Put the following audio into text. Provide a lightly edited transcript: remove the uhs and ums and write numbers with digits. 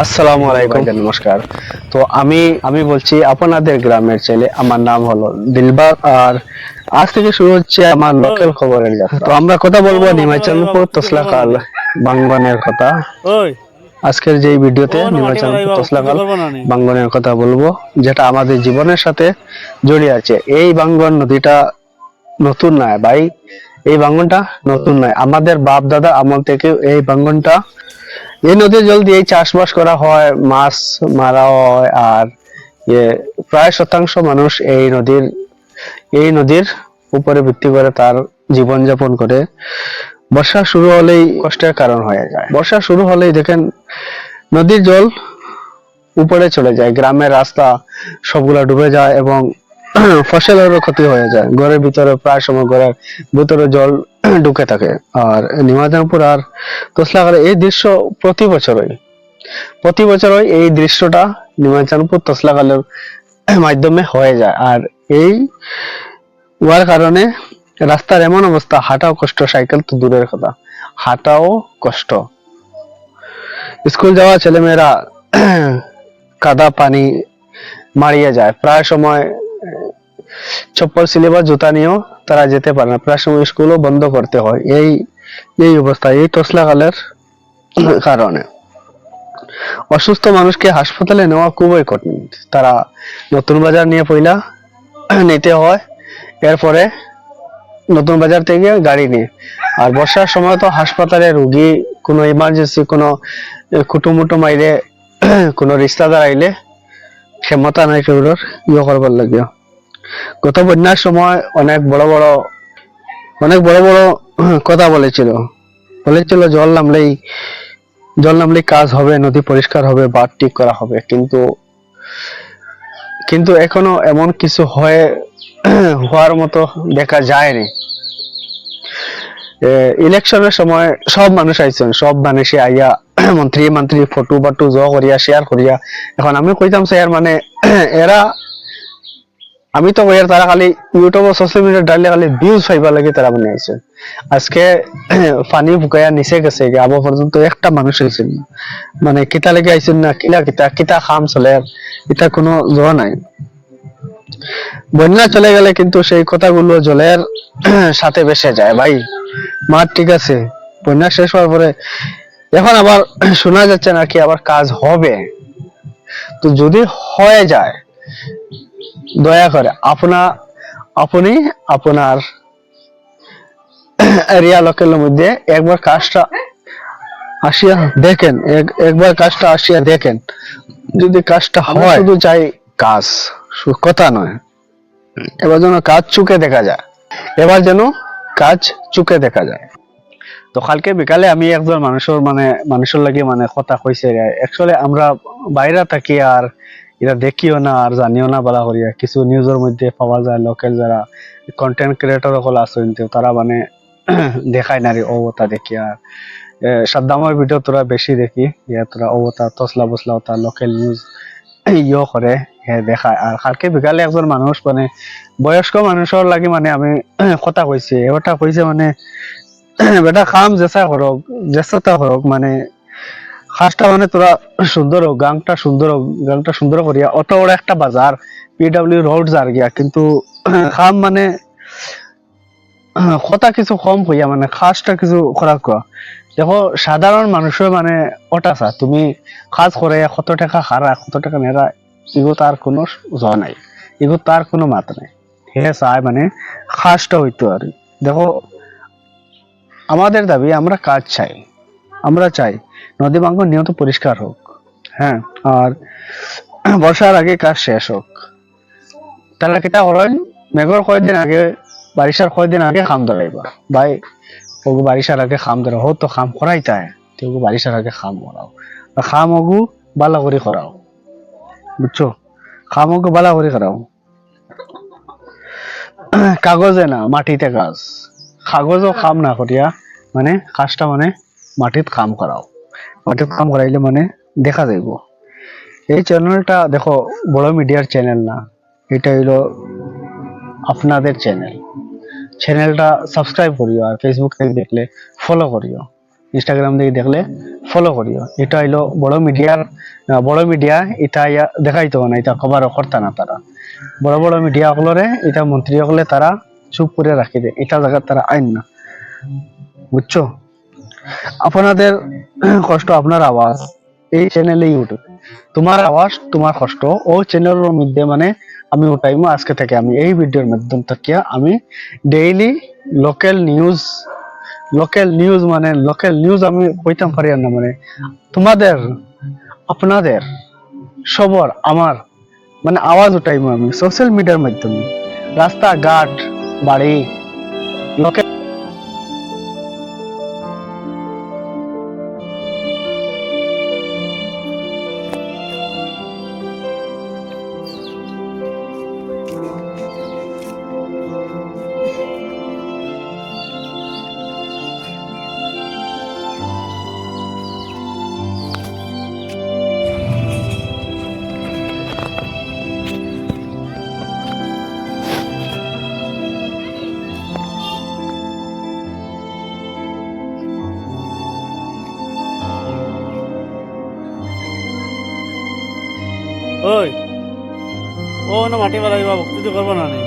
আসসালামু আলাইকুম, নমস্কার। তো আমি আমি বলছি আপনাদের গ্রামের ছেলে। আমার নাম হলো দিলবার, আর আজ থেকে শুরু হচ্ছে আমার লোকাল খবরের যাত্রা। তো আমরা কথা বলবো নিমাইচাঁদপুর তসলাকাল বাঙ্গনের কথা। ওই আজকের যে ভিডিওতে ও না মাটি নিমাইচাঁদপুর বাড়াইবা কিছু তসলাকাল করবো না নি বাঙ্গনের কথা বলবো, যেটা আমাদের জীবনের সাথে জড়িয়ে আছে। এই বাঙ্গন নদীটা নতুন নয় ভাই, এই বাঙ্গনটা নতুন নয়। আমাদের বাপ দাদা আমল থেকে এই বাঙ্গনটা, এই নদীর জল দিয়ে চাষবাস করা হয়, মাছ মারা হয়, আর প্রায় শতাংশ মানুষ এই নদীর উপরে ভিত্তি করে তার জীবন যাপন করে। বর্ষা শুরু হলেই কষ্টের কারণ হয়ে যায়। বর্ষা শুরু হলেই দেখেন নদীর জল উপরে চলে যায়, গ্রামের রাস্তা সবগুলা ডুবে যায় এবং ফসলেরও ক্ষতি হয়ে যায়। ঘরের ভিতরে প্রায় সময় ঘরের ভিতরে জল ঢুকে থাকে। আর নিমাইচাঁদপুর আর তসলাকালে এই দৃশ্য প্রতি বছরই এই দৃশ্যটা নিমাইচাঁদপুর তসলাকালের মাধ্যমে হয়ে যায়। আর এই হওয়ার কারণে রাস্তার এমন অবস্থা, হাঁটাও কষ্ট, সাইকেল তো দূরের কথা, হাঁটাও কষ্ট। স্কুল যাওয়া ছেলেমেয়েরা কাদা পানি মারিয়ে যায়, প্রায় সময় চপ্পল সিলেবাস জুতা নিয়েও তারা যেতে পারে না, প্রায় সময় স্কুলও বন্ধ করতে হয়। এই অবস্থা এই তসলাকালের কারণে অসুস্থ মানুষকে হাসপাতালে নেওয়া খুবই কঠিন। তারা নতুন বাজার নিয়ে পয়লা নিতে হয়, এরপরে নতুন বাজার থেকে গাড়ি নিয়ে। আর বর্ষার সময় তো হাসপাতালে রুগী কোনো ইমার্জেন্সি, কোনো কুটুমুটু মাইরে কোনো রিস্তাদার আইলে ক্ষমতা নাই কেউর করবার লাগে। গত বন্যার সময় অনেক বড় বড় কথা বলেছিল জল নামলেই কাজ হবে, নদী পরিষ্কার হবে, বাঁধ ঠিক করা হবে। কিন্তু এখনো এমন কিছু হওয়ার মতো দেখা যায়নি। ইলেকশনের সময় সব মানুষ আইছেন, সব মানুষে আইয়া মন্ত্রী ফটো বাটু করিয়া শেয়ার করিয়া। এখন আমি কইতাম স্যার, মানে এরা, আমি তো কই তারা খালি ইউটিউব ও সোশ্যাল মিডিয়া ডাললে খালি ভিউজ পাইবার লাগে তারা মনে আইছে। আজকে পানি ফুকাইয়া নিচে গেছে, আবো পর্যন্ত একটা মানুষ আইছেন না। মানে কিতা লেগে আইছেন না, কিতা খাম চলে, এটা কোনো জোর নাই। বন্যা চলে গেলে কিন্তু সেই কথাগুলো জলের সাথে ভেসে যায় ভাই। মাঠ ঠিক আছে, বন্যা শেষ হওয়ার পরে এখন আবার শোনা যাচ্ছে নাকি আবার কাজ হবে। তো যদি হয়ে যায়, দয়া করে আপনি আপনার এরিয়া লোকের মধ্যে একবার কাজটা আসিয়া দেখেন, একবার কাজটা আসিয়া দেখেন। যদি কাজটা হয়, শুধু চাই কাজ, কথা নয়। এবার যেন কাজ চুকে দেখা যায়, তো কালকে বিকালে আমি একজন মানুষের লাগে কথা কইছে। অ্যাকচুয়ালি আমরা বাইরে থাকি, আর এটা দেখিও না আর জানিও না বলা করিয়া। কিছু নিউজের মধ্যে পাওয়া যায়, লোকাল যারা কন্টেন্ট ক্রিয়েটর সকল আছেন তারা দেখায় না রে অবতা দেখি। আর সাদ্দামের ভিডিও তোরা বেশি দেখি, তোরা অবতা তসলা বসলা তার লোকাল নিউজ করে দেখায়। আর কালকে বিকালে একজন মানুষ বয়স্ক মানুষের লাগে আমি কথা কইছি, ওটা কইছে বেটা খাম জেসা করক, খাসটা তোরা সুন্দর হোক, গাংটা সুন্দর করিয়া। অত বড় একটা বাজার, পিডব্লিউ রোড যার গিয়া, কিন্তু খাম কথা কিছু কম হইয়া, খাসটা কিছু খরাক কোয়া। দেখো সাধারণ মানুষের ওটা তুমি কাজ করে কত টাকা হারা, কত টাকা নেরা, এগো তার কোনো জ নাই, এগো তার কোনো মাত নাই। হে চাই খাসটা হইতো। আর দেখো আমাদের দাবি, আমরা কাজ চাই, আমরা চাই নদী বাঙ্গন নিয়মিত পরিষ্কার হোক, হ্যাঁ, আর বর্ষার আগে কাজ শেষ হোক। তাহলে কিতা করেন, মেঘর কয়েকদিন আগে, বারিশার কয়েকদিন আগে খাম ধরাইবা ভাই। ওগু বারিশার আগে খাম ধরা হো, তো খাম করাই তাই ওগু বারিশার আগে খাম করাও, খাম ওগু বালা করে করাও, বুঝছো? খাম ওগু বালা করে করাও, কাগজে না মাটিতে কাজ। কাগজও খাম না করিয়া কাজটা মাটিত কাম করাও। মাটিত কাম করাইলে দেখা যাইব। এই চ্যানেলটা দেখো বড় মিডিয়ার চ্যানেল না, এটা হইলো আপনাদের চ্যানেলটা সাবস্ক্রাইব করিও, আর ফেসবুক থেকে দেখলে ফলো করিও। ইনস্টাগ্রাম থেকে দেখলে ফলো করিও। এটা হইলো বড় মিডিয়া এটা দেখাইতো না, এটা খবর করতা না তারা। বড় বড় মিডিয়া গুলোরে এটা মন্ত্রী হলে তারা চুপ করে রাখি দেয়, এটা জায়গা তারা আইন না, বুঝছো? আপনাদের কষ্ট আপনার আওয়াজ এই চ্যানেলে ইউটিউব, তোমার আওয়াজ তোমার কষ্ট ও চ্যানেলের মধ্যে মানে আমি উঠাইমু। আজকে থেকে আমি এই ভিডিওর মাধ্যম থেকে আমি ডেইলি লোকাল নিউজ মানে লোকাল নিউজ আমি কইতাম পারি না, মানে তোমাদের আপনাদের সবার আমার মানে আওয়াজ উঠাইমু আমি সোশ্যাল মিডিয়ার মাধ্যমে, রাস্তাঘাট বাড়ি লোকাল। ওই ও না মাটি বাড়াইবা ভক্তি করবো না নি